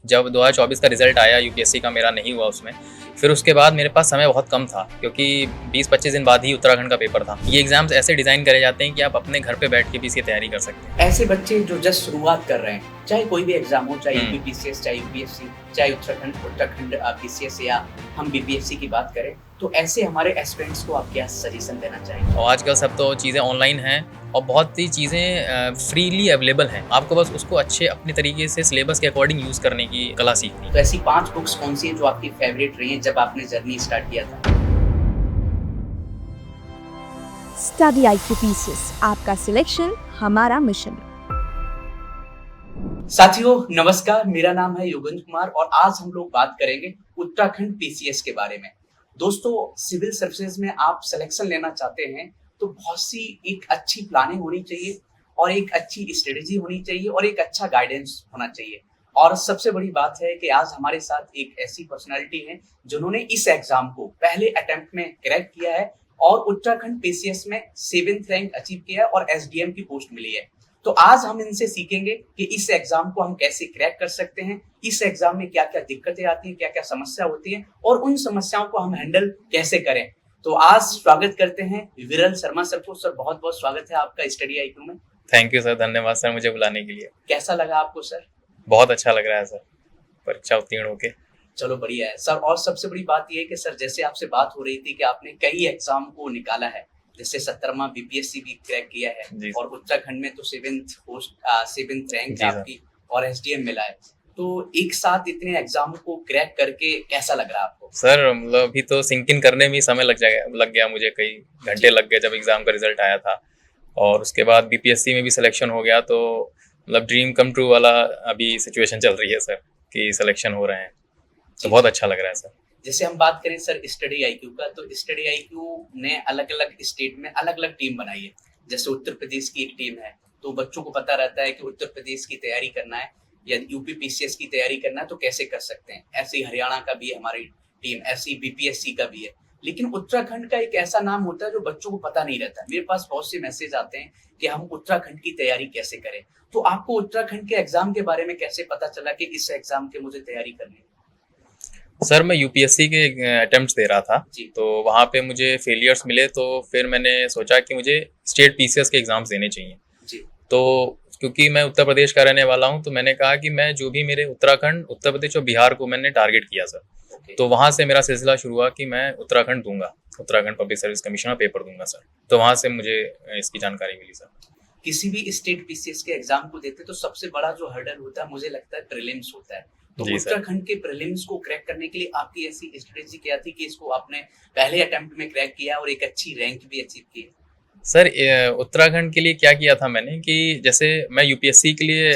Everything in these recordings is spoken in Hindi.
जब 2024 का रिजल्ट आया यूपीएससी का, मेरा नहीं हुआ उसमें। फिर उसके बाद मेरे पास समय बहुत कम था, क्योंकि 20-25 दिन बाद ही उत्तराखंड का पेपर था। ये एग्जाम्स ऐसे डिज़ाइन करे जाते हैं कि आप अपने घर पे बैठ के भी इसकी तैयारी कर सकते हैं। ऐसे बच्चे जो जस्ट शुरुआत कर रहे हैं, चाहे कोई भी एग्जाम हो, चाहे यूपीपीसीएस, चाहे यूपीएससी, चाहे उत्तराखंड पीसीएस या हम बीपीएससी की बात करें, तो ऐसे हमारे एस्पिरेंट्स को आप क्या सजेशन देना चाहेंगे? और आजकल सब तो चीज़ें ऑनलाइन हैं और बहुत सी चीज़ें फ्रीली अवेलेबल हैं। आपको बस उसको अच्छे अपने तरीके से सिलेबस के अकॉर्डिंग यूज़ करने की कला सीखनी है। तो ऐसी 5 बुक्स कौन सी हैं जो आपकी फेवरेट रही हैं जब आपने जर्नी स्टार्ट किया था? स्टडी IQ पीसेस, आपका सिलेक्शन हमारा मिशन। साथियों नमस्कार, मेरा नाम है योगेंद्र कुमार और आज हम लोग बात करेंगे उत्तराखंड पीसीएस के बारे में। दोस्तों, सिविल सर्विसेज में आप सिलेक्शन लेना चाहते हैं तो बहुत सी एक अच्छी प्लानिंग होनी चाहिए और एक अच्छी स्ट्रेटेजी होनी चाहिए और एक अच्छा गाइडेंस होना चाहिए। और सबसे बड़ी बात है कि आज हमारे साथ एक ऐसी पर्सनालिटी है जिन्होंने इस एग्जाम को पहले अटेम्प्ट में क्रैक किया है और उत्तराखंड पीसीएस में 7th रैंक अचीव किया है और एसडीएम की पोस्ट मिली है। तो आज हम इनसे सीखेंगे कि इस एग्जाम को हम कैसे क्रैक कर सकते हैं, इस एग्जाम में क्या क्या दिक्कतें आती हैं, क्या क्या समस्या होती है और उन समस्याओं को हम हैंडल कैसे करें। तो आज स्वागत करते हैं विरल शर्मा सर को। सर बहुत बहुत स्वागत है आपका स्टडी IQ में। थैंक यू सर, धन्यवाद सर मुझे बुलाने के लिए। कैसा लगा आपको सर? बहुत अच्छा लग रहा है सर, परीक्षा उत्तीर्ण होके। चलो बढ़िया है सर। और सबसे बड़ी बात यह है कि सर जैसे आपसे बात हो रही थी कि आपने कई एग्जाम को निकाला है, जैसे 17वां बीपीएससी भी क्रैक किया है और उत्तराखंड में तो 7th रैंक आपकी और एसडीएम मिला है। तो एक साथ इतने एग्जाम को क्रैक करके कैसा लग रहा है आपको? सर मतलब अभी तो सिंक इन करने में ही समय लग गया मुझे, कई घंटे लग गए जब एग्जाम का रिजल्ट आया था। और उसके बाद बीपीएससी में भी सिलेक्शन हो गया, तो मतलब ड्रीम कम ट्रू वाला अभी सिचुएशन चल रही है सर कि सिलेक्शन हो रहे हैं, तो बहुत अच्छा लग रहा है सर। जैसे हम बात करें सर स्टडी IQ का, तो स्टडी IQ ने अलग अलग स्टेट में अलग अलग टीम बनाई है। जैसे उत्तर प्रदेश की एक टीम है, तो बच्चों को पता रहता है कि उत्तर प्रदेश की तैयारी करना है या यूपी पीसीएस की तैयारी करना है तो कैसे कर सकते हैं। ऐसे ही हरियाणा का भी है हमारी टीम, ऐसी बीपीएससी का भी है। लेकिन उत्तराखंड का एक ऐसा नाम होता है जो बच्चों को पता नहीं रहता। मेरे पास बहुत से मैसेज आते हैं कि हम उत्तराखंड की तैयारी कैसे करें। तो आपको उत्तराखंड के एग्जाम के बारे में कैसे पता चला कि इस एग्जाम के मुझे तैयारी करनी है? सर मैं यूपीएससी के अटेम्प्ट्स दे रहा था, तो वहाँ पे मुझे फेलियर्स मिले, तो फिर मैंने सोचा कि मुझे स्टेट पीसीएस के एग्जाम्स देने चाहिए जी। तो क्योंकि मैं उत्तर प्रदेश का रहने वाला हूँ, तो मैंने कहा कि मैं जो भी मेरे उत्तराखंड, उत्तर प्रदेश और बिहार को मैंने टारगेट किया सर। तो वहाँ से मेरा सिलसिला शुरू हुआ कि मैं उत्तराखंड दूंगा, उत्तराखंड पब्लिक सर्विस कमीशन का पेपर दूंगा सर। तो वहाँ से मुझे इसकी जानकारी मिली सर। किसी भी स्टेट पीसीएस के एग्जाम को देते तो सबसे बड़ा जो हर्डल होता है मुझे लगता है प्रीलिम्स होता है। तो उत्तराखंड के प्रीलिम्स को क्रैक करने के लिए आपकी ऐसी स्ट्रेटेजी क्या थी कि इसको आपने पहले अटेम्प्ट में क्रैक किया और एक अच्छी रैंक भी अचीव की? सर उत्तराखंड के लिए क्या किया था मैंने कि जैसे मैं यूपीएससी के लिए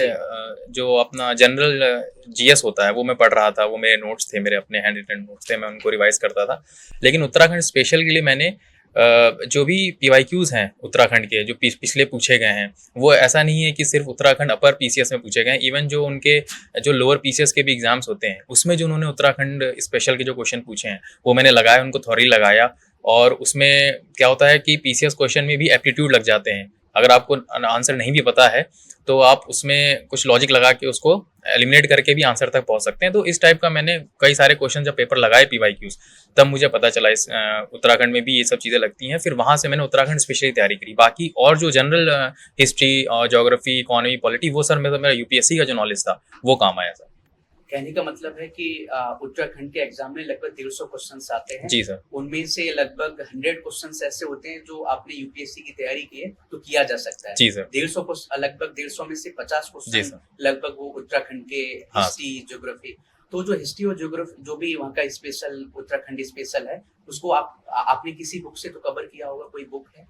जो अपना जनरल जीएस होता है वो मैं पढ़ रहा था, वो मेरे नोट्स थे, मेरे अपने हैंड रिटन नोट्स थे, मैं उनको रिवाइज करता था। लेकिन उत्तराखंड स्पेशल के लिए मैंने जो भी पीवाईक्यूज हैं उत्तराखंड के जो पिछले पूछे गए हैं, वो ऐसा नहीं है कि सिर्फ उत्तराखंड अपर पीसीएस में पूछे गए हैं। इवन जो उनके जो लोअर पीसीएस के भी एग्जाम्स होते हैं उसमें जो उन्होंने उत्तराखंड स्पेशल के जो क्वेश्चन पूछे हैं वो मैंने लगाया, उनको थॉरली लगाया। और उसमें क्या होता है कि पीसीएस क्वेश्चन में भी एप्टीट्यूड लग जाते हैं। अगर आपको आंसर नहीं भी पता है तो आप उसमें कुछ लॉजिक लगा के उसको एलिमिनेट करके भी आंसर तक पहुंच सकते हैं। तो इस टाइप का मैंने कई सारे क्वेश्चन जब पेपर लगाए पीवाईक्यूज, तब मुझे पता चला इस उत्तराखंड में भी ये सब चीज़ें लगती हैं। फिर वहाँ से मैंने उत्तराखंड स्पेशली तैयारी करी। बाकी और जो जनरल हिस्ट्री और ज्योग्राफी, इकोनॉमी, पॉलिटी, वो सर मेरा यूपीएससी का जो नॉलेज था वो काम आया सर। कहने का मतलब है कि उत्तराखंड के एग्जाम में लगभग 150 क्वेश्चंस आते हैं। जी सर। उनमें से लगभग 100 क्वेश्चंस ऐसे होते हैं जो आपने यूपीएससी की तैयारी की है तो किया जा सकता है। जी सर। लगभग 150 में से 50 क्वेश्चन लगभग वो उत्तराखंड के हिस्ट्री, ज्योग्राफी। तो जो हिस्ट्री और ज्योग्राफी जो भी वहाँ का स्पेशल उत्तराखंड स्पेशल है उसको आपने किसी बुक से तो कवर किया होगा? कोई बुक है?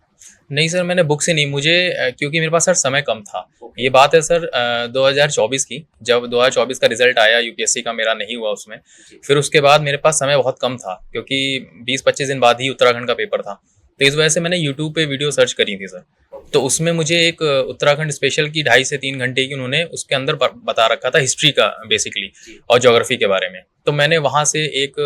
नहीं सर, मैंने बुक से नहीं, मुझे क्योंकि मेरे पास सर समय कम था। ये बात है सर 2024 की, जब 2024 का रिजल्ट आया यूपीएससी का, मेरा नहीं हुआ उसमें। फिर उसके बाद मेरे पास समय बहुत कम था, क्योंकि 20-25 दिन बाद ही उत्तराखंड का पेपर था। तो इस वजह से मैंने यूट्यूब पे वीडियो सर्च करी थी सर। तो उसमें मुझे एक उत्तराखंड स्पेशल की 2.5 से 3 घंटे की उन्होंने उसके अंदर बता रखा था हिस्ट्री का बेसिकली और ज्योग्राफी के बारे में। तो मैंने वहाँ से एक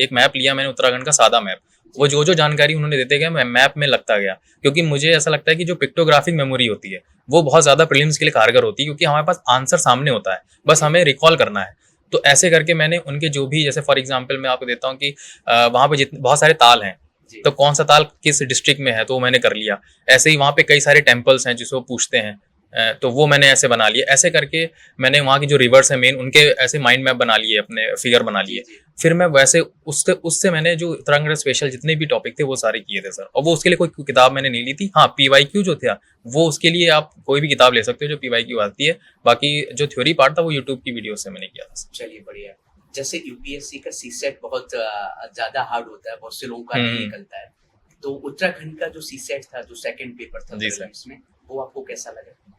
मैप लिया मैंने उत्तराखंड का, सादा मैप। वो जो जो जानकारी उन्होंने देते गए मैं मैप में लगता गया, क्योंकि मुझे ऐसा लगता है कि जो पिक्टोग्राफिक मेमोरी होती है वो बहुत ज़्यादा प्रीलिम्स के लिए कारगर होती है, क्योंकि हमारे पास आंसर सामने होता है, बस हमें रिकॉल करना है। तो ऐसे करके मैंने उनके जो भी, जैसे फॉर एग्जांपल मैं आपको देता हूँ कि वहाँ पे जितने बहुत सारे ताल हैं, जी तो कौन सा ताल किस डिस्ट्रिक्ट में है तो वो मैंने कर लिया। ऐसे ही वहाँ पे कई सारे टेम्पल्स हैं जिसको पूछते हैं, तो वो मैंने ऐसे बना लिए। ऐसे करके मैंने वहाँ की जो रिवर्स है मेन, उनके ऐसे माइंड मैप बना लिए, अपने फिगर बना जी लिए। जी। फिर मैं वैसे उससे उससे मैंने जो उत्तराखंड स्पेशल जितने भी टॉपिक थे वो सारे किए थे सर। और वो उसके लिए कोई किताब मैंने नहीं ली थी। हाँ, पीवाईक्यू जो था वो उसके लिए आप कोई भी किताब ले सकते हो जो पीवाईक्यू आती है। बाकी जो थ्योरी पार्ट था वो यूट्यूब की वीडियो से मैंने किया था सर। चलिए बढ़िया। जैसे यूपीएससी का सीसेट बहुत ज्यादा हार्ड होता है, बहुत से लोगों का नहीं निकलता है, तो उत्तराखंड का जो सीसेट था, जो सेकंड पेपर था जी सर। प्रीलिम्स में, वो आपको कैसा लगा?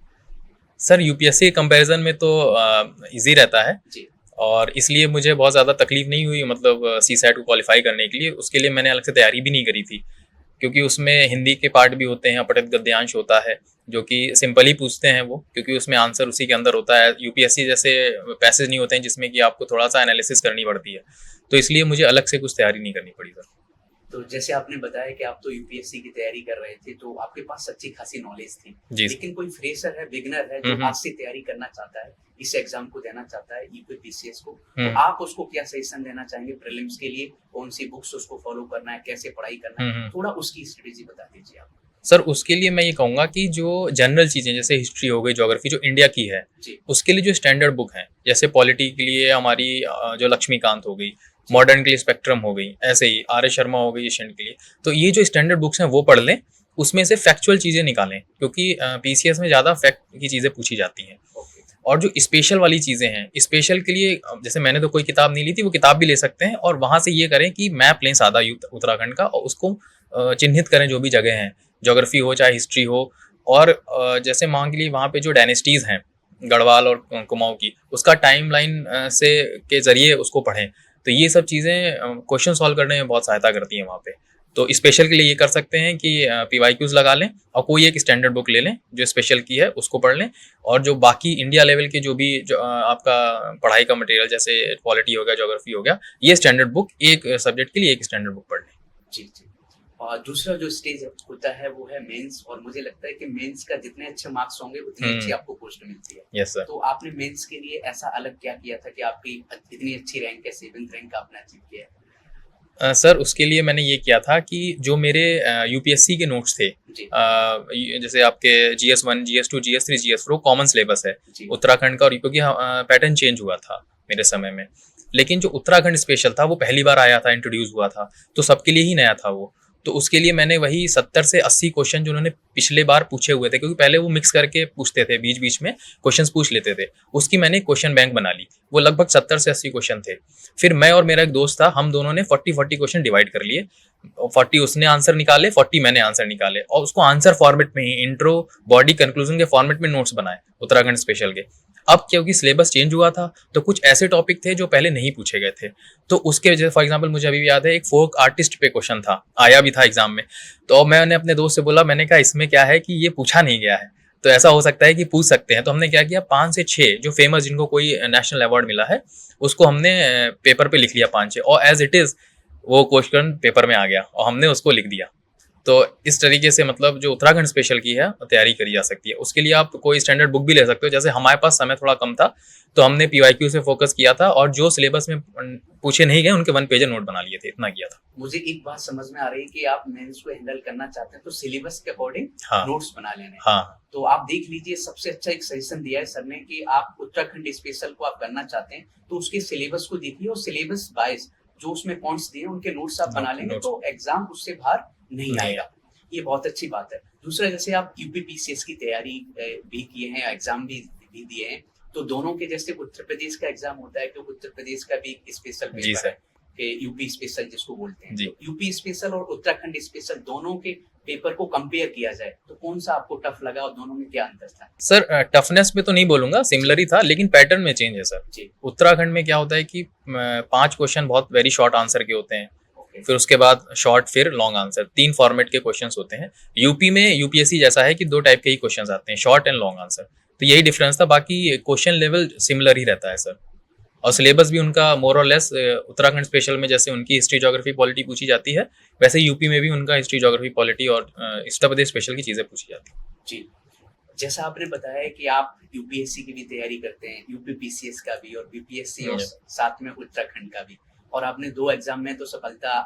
सर यूपीएससी के कंपैरिजन में तो इजी रहता है, जी और इसलिए मुझे बहुत ज़्यादा तकलीफ नहीं हुई, मतलब सीसैट को क्वालिफाई करने के लिए। उसके लिए मैंने अलग से तैयारी भी नहीं करी थी, क्योंकि उसमें हिंदी के पार्ट भी होते हैं, अपठित गद्यांश होता है, जो कि सिंपल ही पूछते हैं वो, क्योंकि उसमें आंसर उसी के अंदर होता है। यूपीएससी जैसे पैसेज नहीं होते हैं जिसमें कि आपको थोड़ा सा एनालिसिस करनी पड़ती है, तो इसलिए मुझे अलग से कुछ तैयारी नहीं करनी पड़ी सर। तो जैसे आपने बताया कि आप तो यूपीएससी की तैयारी कर रहे थे, तो आपके पास अच्छी खासी नॉलेज थी, जी सर। लेकिन कोई फ्रेशर है, बिगनर है, जो आज से तैयारी करना चाहता है, इस एग्जाम को देना चाहता है, यूपीपीसीएस को, तो आप उसको क्या सजेशन देना चाहेंगे प्रीलिम्स के लिए? कौन सी बुक्स उसको फॉलो करना है, कैसे पढ़ाई करना है, थोड़ा उसकी स्ट्रेटेजी बता दीजिए आप। सर उसके लिए मैं ये कहूँगा कि जो जनरल चीज़ें जैसे हिस्ट्री हो गई, ज्योग्राफी जो इंडिया की है, जी उसके लिए जो स्टैंडर्ड बुक हैं, जैसे पॉलिटी के लिए हमारी जो लक्ष्मीकांत हो गई, मॉडर्न के लिए स्पेक्ट्रम हो गई, ऐसे ही आर एस शर्मा हो गई एशियंट के लिए, तो ये जो स्टैंडर्ड बुक्स हैं वो पढ़ लें, उसमें से फैक्चुअल चीज़ें निकालें, क्योंकि पीसीएस में ज़्यादा फैक्ट की चीज़ें पूछी जाती हैं। ओके और जो स्पेशल वाली चीज़ें हैं, स्पेशल के लिए जैसे मैंने तो कोई किताब नहीं ली थी, वो किताब भी ले सकते हैं, और वहाँ से ये करें कि मैप लें सादा उत्तराखंड का, और उसको चिन्हित करें जो भी जगह हैं, ज्योग्राफी हो चाहे हिस्ट्री हो। और जैसे मान के लिए वहाँ पे जो डायनेस्टीज़ हैं, गढ़वाल और कुमाऊँ की, उसका टाइमलाइन से के ज़रिए उसको पढ़ें, तो ये सब चीज़ें क्वेश्चन सॉल्व करने में बहुत सहायता करती हैं वहाँ पे। तो स्पेशल के लिए ये कर सकते हैं कि पीवाईक्यूज लगा लें और कोई एक स्टैंडर्ड बुक ले लें जो स्पेशल की है, उसको पढ़ लें। और जो बाकी इंडिया लेवल के जो भी जो आपका पढ़ाई का मटेरियल, जैसे पॉलिटी हो गया, ज्योग्राफी हो गया, ये स्टैंडर्ड बुक, एक सब्जेक्ट के लिए एक स्टैंडर्ड बुक पढ़ लें। जी जी। और दूसरा जो स्टेज होता है वो है मेंस, और मुझे लगता है कि मेंस का जितने अच्छे मार्क्स होंगे उतनी अच्छी आपको पोस्ट मिलती है। Yes sir. तो आपने मेंस के लिए ऐसा अलग क्या किया था कि आपकी इतनी अच्छी रैंक है, 7th रैंक आपने अचीव किया है? सर उसके लिए मैंने ये किया था कि जो मेरे यूपीएससी के नोट्स थे, जी जैसे आपके GS1, GS2, GS3, GS4 common syllabus है जी उत्तराखंड का, और क्योंकि पैटर्न चेंज हुआ था मेरे समय में, लेकिन जो उत्तराखंड स्पेशल था वो पहली बार आया था, इंट्रोड्यूस हुआ था, तो सबके लिए ही नया था वो। तो उसके लिए मैंने वही 70 से 80 क्वेश्चन जो उन्होंने पिछले बार पूछे हुए थे, क्योंकि पहले वो मिक्स करके पूछते थे, बीच बीच में क्वेश्चंस पूछ लेते थे, उसकी मैंने क्वेश्चन बैंक बना ली। वो लगभग 70 से 80 क्वेश्चन थे। फिर मैं और मेरा एक दोस्त था, हम दोनों ने 40-40 क्वेश्चन डिवाइड कर लिए, 40 उसने आंसर निकाले, 40 मैंने आंसर निकाले, और उसको आंसर फॉर्मेट में ही, इंट्रो, बॉडी, कंक्लूजन के फॉर्मेट में नोट्स बनाए उत्तराखंड स्पेशल के। अब क्योंकि सिलेबस चेंज हुआ था, तो कुछ ऐसे टॉपिक थे जो पहले नहीं पूछे गए थे, तो उसके वजह से फॉर एग्जांपल मुझे अभी भी याद है, एक फोक आर्टिस्ट पे क्वेश्चन था, आया भी था एग्जाम में। तो मैंने अपने दोस्त से बोला, मैंने कहा इसमें क्या है कि ये पूछा नहीं गया है, तो ऐसा हो सकता है कि पूछ सकते हैं। तो हमने क्या किया, 5 से 6 जो फेमस, जिनको कोई नेशनल अवार्ड मिला है, उसको हमने पेपर पे लिख लिया 5-6, और एज इट इज वो क्वेश्चन पेपर में आ गया और हमने उसको लिख दिया। तो इस तरीके से मतलब जो उत्तराखंड स्पेशल की है तैयारी करी जा सकती है। उसके लिए आप कोई स्टैंडर्ड बुक भी ले सकते हो, जैसे हमारे पास समय थोड़ा कम था तो हमने पीवाईक्यू से फोकस किया था, और जो सिलेबस में पूछे नहीं गए उनके 1 पेज नोट बना लिए थे, इतना किया था। मुझे एक बात समझ में आ रही है कि आप मेंस को हैंडल करना चाहते हैं तो सिलेबस के अकॉर्डिंग हाँ नोट्स बना लेने। हाँ तो आप देख लीजिए, सबसे अच्छा एक सजेशन दिया है सर ने कि आप उत्तराखंड स्पेशल को आप करना चाहते हैं तो उसके सिलेबस को देखिए, और सिलेबस वाइज जो उसमें पॉइंट्स दिए उनके नोट्स आप बना लेंगे तो एग्जाम उससे बाहर नहीं आएगा। ये बहुत अच्छी बात है। दूसरा, जैसे आप यूपीपीसीएस की तैयारी भी किए हैं, एग्जाम भी दिए हैं, तो दोनों के जैसे उत्तर प्रदेश का एग्जाम होता है, क्योंकि उत्तर प्रदेश का भी एक स्पेशल पेपर है कि यूपी स्पेशल जिसको बोलते हैं, तो यूपी स्पेशल और उत्तराखंड स्पेशल दोनों के पेपर को कंपेयर किया जाए तो कौन सा आपको टफ लगा और दोनों में क्या अंतर था? सर टफनेस में तो नहीं बोलूंगा, सिमिलर ही था, लेकिन पैटर्न में चेंज है सर। उत्तराखंड में क्या होता है कि 5 क्वेश्चन बहुत वेरी शॉर्ट आंसर के होते हैं, फिर उसके बाद शॉर्ट, फिर लॉन्ग आंसर, 3 फॉर्मेट के क्वेश्चंस होते हैं। यूपी में यूपीएससी जैसा है कि 2 टाइप के ही क्वेश्चंस आते हैं, शॉर्ट एंड लॉन्ग आंसर, तो यही डिफरेंस था, बाकी क्वेश्चन लेवल सिमिलर ही रहता है सर। और सिलेबस भी उनका मोर और लेस उत्तराखंड स्पेशल में जैसे उनकी हिस्ट्री ज्योग्राफी पॉलिटी पूछी जाती है, वैसे यूपी में भी उनका हिस्ट्री ज्योग्राफी पॉलिटी और उत्तर प्रदेश स्पेशल की चीज़ें पूछी जाती हैं। जी, जैसा आपने बताया कि आप यूपीएससी की भी तैयारी करते हैं, यूपी पीसीएस का भी और बीपीएससी और जी। साथ में उत्तराखंड का भी, और आपने 2 एग्जाम में तो सफलता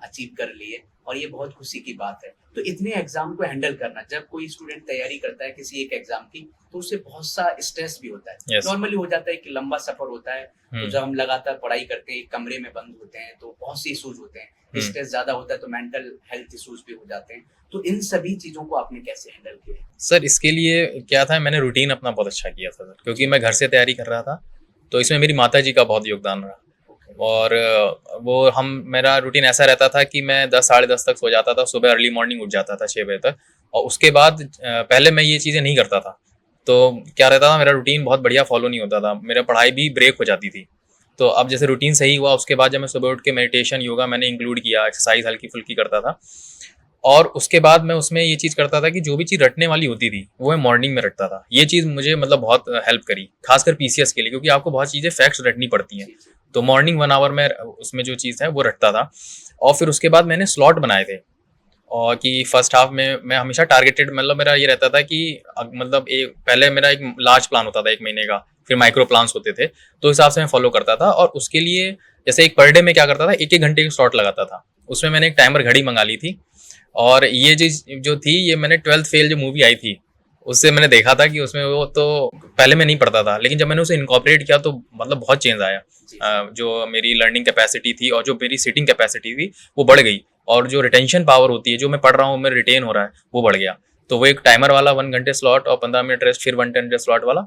अचीव कर ली है और ये बहुत खुशी की बात है। तो इतने एग्जाम को हैंडल करना, जब कोई स्टूडेंट तैयारी करता है किसी एक एग्जाम की, तो उसे बहुत सा स्ट्रेस भी होता है। Yes. नॉर्मली हो जाता है कि लंबा सफर होता है, तो जब हम लगातार पढ़ाई करते हैं, एक कमरे में बंद होते हैं, तो बहुत सी इश्यूज होते हैं। स्ट्रेस ज्यादा होता है तो मेंटल हेल्थ इश्यूज भी हो जाते हैं। तो इन सभी चीजों को आपने कैसे हैंडल किया? सर इसके लिए क्या था, मैंने रूटीन अपना बहुत अच्छा किया था सर, क्योंकि मैं घर से तैयारी कर रहा था, तो इसमें मेरी माता जी का बहुत योगदान रहा। और वो मेरा रूटीन ऐसा रहता था कि मैं 10 साढ़े 10 तक सो जाता था, सुबह अर्ली मॉर्निंग उठ जाता था 6 बजे तक, और उसके बाद पहले मैं ये चीज़ें नहीं करता था, तो क्या रहता था, मेरा रूटीन बहुत बढ़िया फॉलो नहीं होता था, मेरा पढ़ाई भी ब्रेक हो जाती थी। तो अब जैसे रूटीन सही हुआ, उसके बाद जब मैं सुबह उठ के मेडिटेशन योगा मैंने इंक्लूड किया, एक्सरसाइज हल्की फुल्की करता था, और उसके बाद मैं उसमें ये चीज़ करता था कि जो भी चीज़ रटने वाली होती थी वो मैं मॉर्निंग में रटता था। ये चीज़ मुझे मतलब बहुत हेल्प करी, खासकर पीसीएस के लिए, क्योंकि आपको बहुत चीज़ें फैक्ट्स रटनी पड़ती हैं। तो मॉर्निंग 1 आवर में उसमें जो चीज़ है वो रटता था। और फिर उसके बाद मैंने स्लॉट बनाए थे, और कि फर्स्ट हाफ में मैं हमेशा टारगेटेड, मतलब मेरा ये रहता था कि मतलब एक पहले मेरा एक लार्ज प्लान होता था 1 महीने का, फिर माइक्रो प्लान्स होते थे, तो हिसाब से मैं फॉलो करता था। और उसके लिए जैसे एक पर डे में क्या करता था, 1-1 घंटे की स्लॉट लगाता था, उसमें मैंने एक टाइमर घड़ी मंगा ली थी। और ये चीज़ जो थी, ये मैंने 12th फेल जो मूवी आई थी उससे मैंने देखा था कि उसमें वो, तो पहले मैं नहीं पढ़ता था, लेकिन जब मैंने उसे इनकॉर्पोरेट किया तो मतलब बहुत चेंज आया। जो मेरी लर्निंग कैपेसिटी थी और जो मेरी सिटिंग कैपेसिटी थी वो बढ़ गई, और जो रिटेंशन पावर होती है, जो मैं पढ़ रहा हूँ मैं रिटेन हो रहा है, वो बढ़ गया। तो वो एक टाइमर वाला 1 घंटे स्लॉट और 15 मिनट रेस्ट, फिर 1 घंटे स्लॉट वाला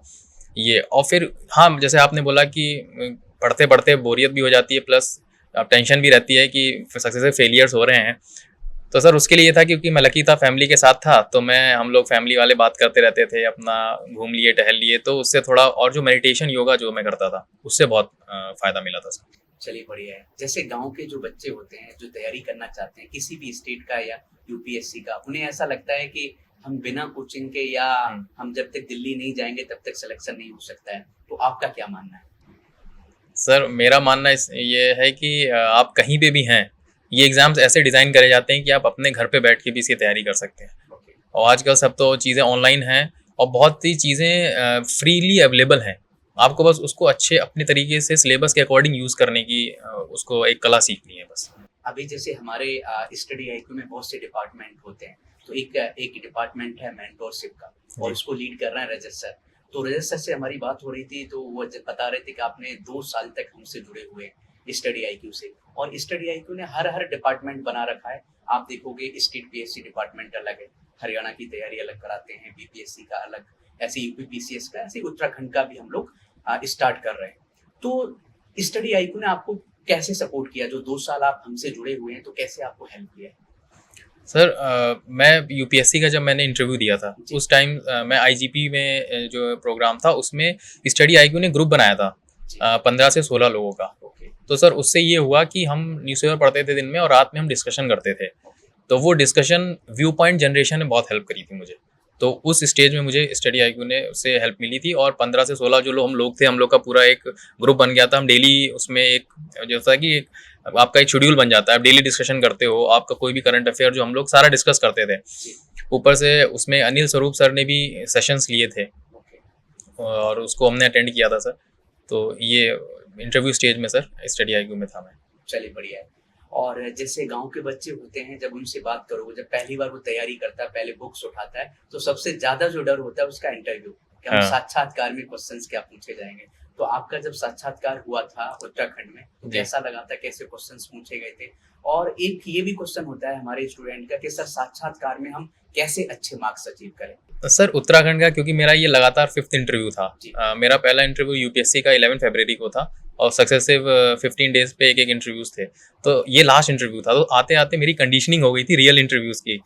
ये। और फिर हाँ, जैसे आपने बोला कि पढ़ते पढ़ते बोरियत भी हो जाती है, प्लस अब टेंशन भी रहती है कि सक्सेसिव फेलियर्स हो रहे हैं। तो सर उसके लिए था, क्योंकि मैं लकी था, फैमिली के साथ था, तो हम लोग फैमिली वाले बात करते रहते थे, अपना घूम लिए टहल लिए, तो उससे थोड़ा, और जो मेडिटेशन योगा जो मैं करता था उससे बहुत फ़ायदा मिला था सर। चलिए बढ़िया है। जैसे गांव के जो बच्चे होते हैं जो तैयारी करना चाहते हैं किसी भी स्टेट का या यूपीएससी का, उन्हें ऐसा लगता है कि हम बिना कोचिंग के या हम जब तक दिल्ली नहीं जाएंगे तब तक सिलेक्शन नहीं हो सकता है, तो आपका क्या मानना है? सर मेरा मानना ये है कि आप कहीं पे भी हैं, ये एग्ज़ाम्स ऐसे डिज़ाइन करे जाते हैं कि आप अपने घर पे बैठ के भी इसकी तैयारी कर सकते हैं। और आजकल सब तो चीज़ें ऑनलाइन हैं, और बहुत सी चीज़ें फ्रीली अवेलेबल हैं, आपको बस उसको अच्छे अपने तरीके से सिलेबस के अकॉर्डिंग यूज़ करने की उसको एक कला सीखनी है बस। अभी जैसे हमारे स्टडी आईक्यू में बहुत से डिपार्टमेंट होते हैं, तो एक डिपार्टमेंट है मेंटोरशिप का, और उसको लीड कर रहे हैं रजत सर। तो रजत सर से हमारी बात हो रही थी, तो वो बता रहे थे कि आपने 2 साल तक हमसे जुड़े हुए हैं स्टडी आईक्यू से, और स्टडी आईक्यू ने हर डिपार्टमेंट बना रखा है। आप देखोगे स्टेट पीएससी डिपार्टमेंट अलग है, हरियाणा की तैयारी अलग कराते हैं, बीपीएससी का अलग, ऐसे यूपी पीसीएस का, ऐसे उत्तराखंड का भी हम लोग स्टार्ट कर रहे हैं। तो स्टडी आईक्यू ने आपको कैसे सपोर्ट किया? जो 2 साल आप हमसे जुड़े हुए हैं, तो कैसे आपको हेल्प किया? सर मैं यूपीएससी का जब मैंने इंटरव्यू दिया था उस टाइम मैं आईजीपी में जो प्रोग्राम था उसमें स्टडी आईक्यू ने ग्रुप बनाया था 15 से 16 लोगों का। तो सर उससे ये हुआ कि हम न्यूज़पेपर पढ़ते थे दिन में, और रात में हम डिस्कशन करते थे। तो वो डिस्कशन व्यू पॉइंट जनरेशन ने बहुत हेल्प करी थी मुझे। तो उस स्टेज में मुझे स्टडी आईक्यू ने उससे हेल्प मिली थी, और 15 से 16 जो हम लोग थे, हम लोग का पूरा एक ग्रुप बन गया था। हम डेली उसमें एक जैसा कि आपका एक शेड्यूल बन जाता है, आप डेली डिस्कशन करते हो, आपका कोई भी करंट अफेयर जो हम लोग सारा डिस्कस करते थे। ऊपर से उसमें अनिल स्वरूप सर ने भी सेशंस लिए थे, और उसको हमने अटेंड किया था सर। तो ये इंटरव्यू स्टेज में सर स्टडी आईक्यू में था मैं। चलिए बढ़िया है। और जैसे गांव के बच्चे होते हैं, जब उनसे बात करो, जब पहली बार वो तैयारी करता है, पहले बुक्स उठाता है, तो सबसे ज्यादा जो डर होता है उसका इंटरव्यू, कि हम साक्षात्कार में क्वेश्चंस क्या पूछे जाएंगे। तो आपका जब साक्षात्कार हुआ था उत्तराखंड में, तो कैसा लगा था, कैसे क्वेश्चंस पूछे गए थे? और एक ये भी क्वेश्चन होता है हमारे स्टूडेंट का कि सर साक्षात्कार में हम कैसे अच्छे मार्क्स अचीव करें? सर उत्तराखंड का, क्योंकि मेरा ये लगातार 5th इंटरव्यू था। मेरा पहला इंटरव्यू यूपीएससी का 11 फरवरी को था, और सक्सेसिव 15 डेज पे एक इंटरव्यूज थे। तो ये लास्ट इंटरव्यू था, तो आते आते मेरी कंडीशनिंग हो गई थी रियल इंटरव्यूज की।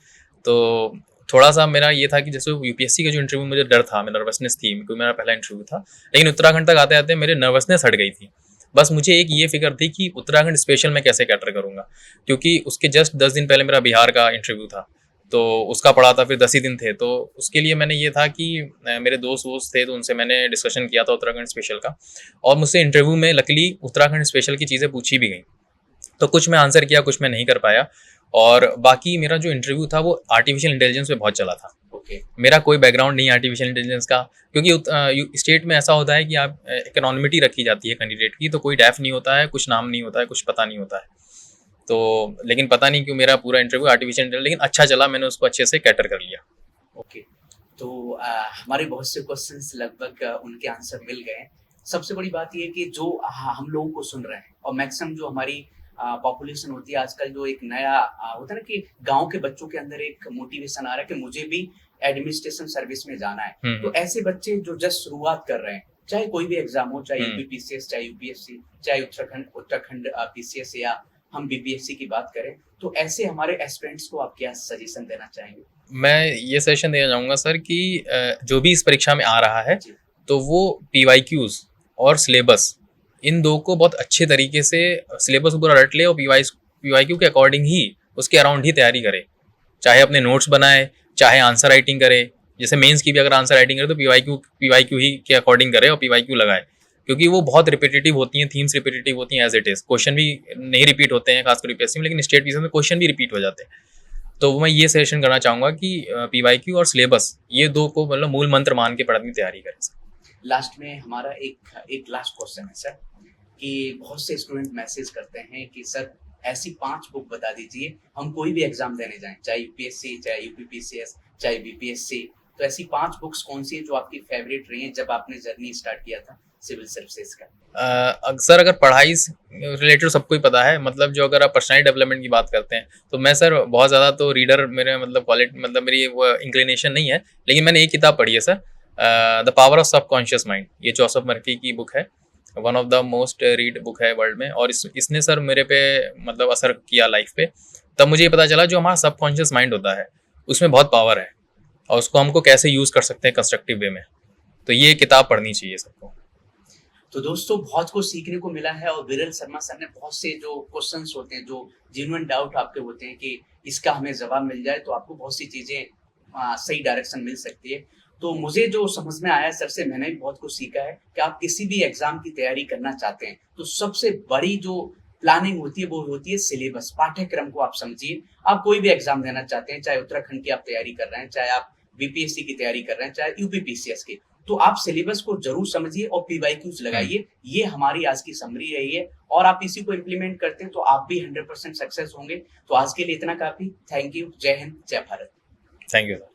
तो थोड़ा सा मेरा ये था कि जैसे यूपीएससी का जो इंटरव्यू मुझे डर था, मेरा नर्वसनेस थी, क्योंकि मेरा पहला इंटरव्यू था। लेकिन उत्तराखंड तक आते आते मेरे नर्वसनेस हट गई थी। बस मुझे एक ये फिक्र थी कि उत्तराखंड स्पेशल में कैसे कैटर करूँगा, क्योंकि उसके जस्ट 10 दिन पहले मेरा बिहार का इंटरव्यू था। तो उसका पढ़ा था, फिर 10 ही दिन थे। तो उसके लिए मैंने ये था कि मेरे दोस्त थे, तो उनसे मैंने डिस्कशन किया था उत्तराखंड स्पेशल का, और मुझसे इंटरव्यू में लकीली उत्तराखंड स्पेशल की चीज़ें पूछी भी गई। तो कुछ मैं आंसर किया, कुछ मैं नहीं कर पाया, और बाकी मेरा जो इंटरव्यू था वो आर्टिफिशियल इंटेलिजेंस पे बहुत चला था। ओके। मेरा कोई बैकग्राउंड नहीं है आर्टिफिशियल इंटेलिजेंस का, क्योंकि स्टेट में ऐसा होता है कि आप इकोनॉमिटी रखी जाती है कैंडिडेट की, तो कोई डेफ नहीं होता है, कुछ नाम नहीं होता है, कुछ पता नहीं होता है। तो लेकिन पता नहीं क्यों मेरा पूरा इंटरव्यू आर्टिफिशियल इंटेलिजेंस, लेकिन अच्छा चला, मैंने उसको अच्छे से कैटर कर लिया। ओके। तो हमारे बहुत से क्वेश्चंस लगभग उनके आंसर मिल गए हैं। सबसे बड़ी बात ये है कि जो हम लोगों को सुन रहे हैं और मैक्सिमम जो हमारी पॉपुलेशन होती है आजकल, जो एक नया होता है ना कि गांव के बच्चों के अंदर एक मोटिवेशन आ रहा है कि मुझे भी एडमिनिस्ट्रेशन सर्विस में जाना है। तो ऐसे बच्चे जो जस्ट शुरुआत कर रहे हैं, चाहे कोई भी एग्जाम हो, चाहे यूपीपीसीएस, चाहे यूपीएससी, चाहे उत्तराखंड पीसीएस, या हम बीपीएससी की बात करें, तो ऐसे हमारे एस्पिरेंट्स को आप क्या सजेशन देना चाहेंगे? मैं ये सजेशन देना चाहूँगा सर कि जो भी इस परीक्षा में आ रहा है, तो वो पीवाईक्यूज और सिलेबस, इन दो को बहुत अच्छे तरीके से सिलेबस को पूरा रट ले, और पीवाईक्यू के अकॉर्डिंग ही, उसके अराउंड ही तैयारी करे। चाहे अपने नोट्स बनाए, चाहे आंसर राइटिंग करे। जैसे मेंस की भी अगर आंसर राइटिंग करे तो पीवाईक्यू ही के अकॉर्डिंग करे और पीवाईक्यू लगाए, क्योंकि वो बहुत रिपीटेटिव होती हैं, थीम्स रिपीटेटिव होती हैं एज इट इज। क्वेश्चन भी नहीं रिपीट होते हैं खासकर यूपीएससी में, लेकिन स्टेट पीसीएस में क्वेश्चन भी रिपीट हो जाते हैं। तो मैं ये सजेशन करना चाहूँगा कि पीवाईक्यू और सिलेबस, ये दो को मतलब मूल मंत्र मान के पढ़ने की तैयारी करें। लास्ट में हमारा एक लास्ट क्वेश्चन है सर, कि बहुत से स्टूडेंट मैसेज करते हैं कि सर ऐसी 5 बुक बता दीजिए, हम कोई भी एग्जाम देने जाएं, चाहे यूपीएससी, चाहे यूपीपीसीएस, चाहे बीपीएससी, तो ऐसी 5 बुक्स कौन सी है जो आपकी फेवरेट रही हैं जब आपने जर्नी स्टार्ट किया था सिविल सर्विसेज का? सर अगर पढ़ाई से रिलेटेड सबको ही पता है, मतलब जो अगर आप पर्सनैलिटी डेवलपमेंट की बात करते हैं, तो मैं सर बहुत ज़्यादा तो रीडर मेरे मतलब क्वालिटी, मतलब मेरी वो इंक्लिनेशन नहीं है, लेकिन मैंने एक किताब पढ़ी है sir, the power of subconscious mind. ये जोसेफ मर्फी की बुक है, one of the most read book है वर्ल्ड में, और इसने सर मेरे पे मतलब असर किया लाइफ पे। तब मुझे ये पता चला जो हमारा सबकॉन्शियस माइंड होता है उसमें बहुत पावर है, और उसको हमको कैसे यूज़ कर सकते हैं कंस्ट्रक्टिव वे में। तो ये किताब पढ़नी चाहिए सबको। तो दोस्तों बहुत कुछ सीखने को मिला है, और विरल शर्मा सर ने बहुत से जो क्वेश्चंस होते हैं, जो जेन्युइन डाउट आपके होते हैं कि इसका हमें जवाब मिल जाए तो आपको बहुत सी चीज़ें सही डायरेक्शन मिल सकती है। तो मुझे जो समझ में आया सर से, मैंने भी बहुत कुछ सीखा है कि आप किसी भी एग्जाम की तैयारी करना चाहते हैं तो सबसे बड़ी जो प्लानिंग होती है वो होती है सिलेबस, पाठ्यक्रम को आप समझिए। आप कोई भी एग्जाम देना चाहते हैं, चाहे उत्तराखंड की आप तैयारी कर रहे हैं, चाहे आप बीपीएससी की तैयारी कर रहे हैं, चाहे यूपीपीसीएस की, तो आप सिलेबस को जरूर समझिए और पीवाईक्यूज लगाइए। ये हमारी आज की समरी रही है, और आप इसी को इम्प्लीमेंट करते हैं तो आप भी 100% सक्सेस होंगे। तो आज के लिए इतना काफी। Thank you. जय हिंद, जय भारत। Thank you sir.